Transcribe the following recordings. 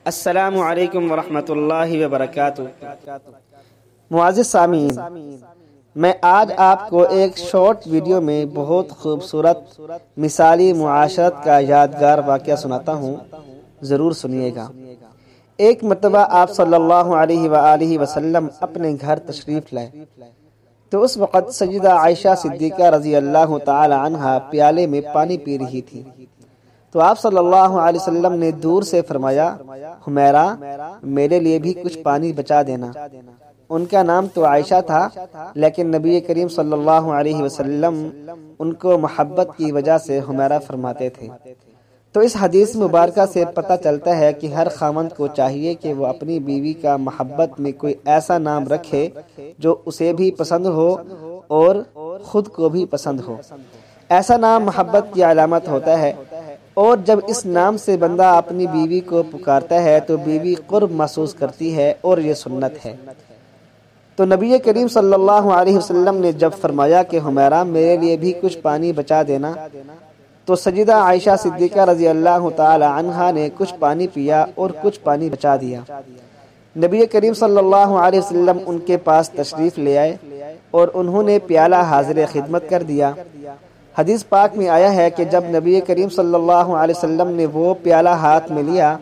السلام علیکم ورحمۃ اللہ وبرکاتہ۔ معزز سامعین، میں آج آپ کو ایک شارٹ ویڈیو میں بہت خوبصورت مثالی معاشرت کا یادگار واقعہ سناتا ہوں، ضرور سنیے گا۔ ایک مرتبہ آپ صلی اللہ علیہ وآلہ وسلم اپنے گھر تشریف لائے تو اس وقت سیدہ عائشہ صدیقہ رضی اللہ تعالی عنہا پیالے میں پانی پی رہی تھی، تو آپ صلی اللہ علیہ وسلم نے دور سے فرمایا، حمیرہ میرے لیے بھی کچھ پانی بچا دینا۔ ان کا نام تو عائشہ تھا، لیکن نبی کریم صلی اللہ علیہ وسلم ان کو محبت کی وجہ سے حمیرہ فرماتے تھے۔ تو اس حدیث مبارکہ سے پتہ چلتا ہے کہ ہر خاوند کو چاہیے کہ وہ اپنی بیوی کا محبت میں کوئی ایسا نام رکھے جو اسے بھی پسند ہو اور خود کو بھی پسند ہو۔ ایسا نام محبت کی علامت ہوتا ہے، اور جب اس نام سے بندہ اپنی بیوی کو پکارتا ہے تو بیوی قرب محسوس کرتی ہے، اور یہ سنت ہے۔ تو نبی کریم صلی اللہ علیہ وسلم نے جب فرمایا کہ حمیرہ میرے لیے بھی کچھ پانی بچا دینا، تو سیدہ عائشہ صدیقہ رضی اللہ تعالی عنہا نے کچھ پانی پیا اور کچھ پانی بچا دیا۔ نبی کریم صلی اللہ علیہ وسلم ان کے پاس تشریف لے آئے اور انہوں نے پیالہ حاضر خدمت کر دیا۔ حدیث پاک میں آیا ہے کہ جب نبی کریم صلی اللہ علیہ وسلم نے وہ پیالہ ہاتھ میں لیا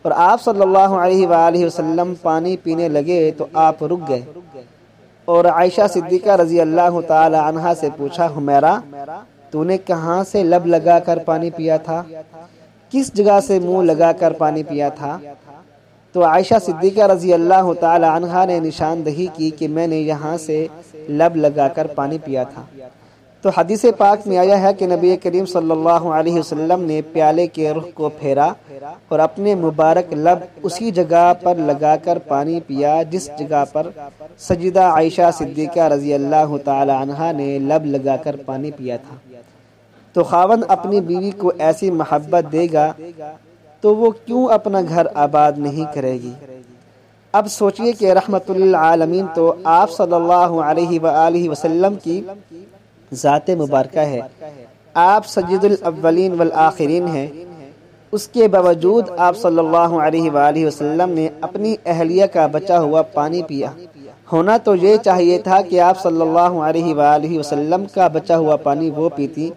اور آپ صلی اللہ علیہ وآلہ وسلم پانی پینے لگے تو آپ رک گئے اور عائشہ صدیقہ رضی اللہ تعالی عنہا سے پوچھا، حمیرہ تو نے کہاں سے لب لگا کر پانی پیا تھا؟ کس جگہ سے منہ لگا کر پانی پیا تھا؟ تو عائشہ صدیقہ رضی اللہ تعالی عنہا نے نشاندہی کی کہ میں نے یہاں سے لب لگا کر پانی پیا تھا۔ تو حدیث پاک میں آیا ہے کہ نبی کریم صلی اللہ علیہ وسلم نے پیالے کے رخ کو پھیرا اور اپنے مبارک لب اسی جگہ پر لگا کر پانی پیا جس جگہ پر سیدہ عائشہ صدیقہ رضی اللہ تعالی عنہا نے لب لگا کر پانی پیا تھا۔ تو خاوند اپنی بیوی کو ایسی محبت دے گا تو وہ کیوں اپنا گھر آباد نہیں کرے گی؟ اب سوچئے کہ رحمت للعالمین تو آپ صلی اللہ علیہ وآلہ وسلم کی ذات مبارکہ ہے، آپ سید الاولین والآخرین ہیں، اس کے باوجود آپ صلی اللہ علیہ وآلہ وسلم نے اپنی اہلیہ کا بچا ہوا پانی پیا۔ ہونا تو یہ چاہیے تھا کہ آپ صلی اللہ علیہ وآلہ وسلم کا بچا ہوا پانی وہ پیتی،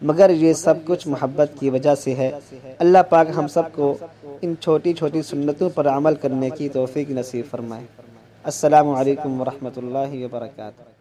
مگر یہ سب کچھ محبت کی وجہ سے ہے۔ اللہ پاک ہم سب کو ان چھوٹی چھوٹی سنتوں پر عمل کرنے کی توفیق نصیب فرمائے۔ السلام علیکم ورحمۃ اللہ وبرکاتہ۔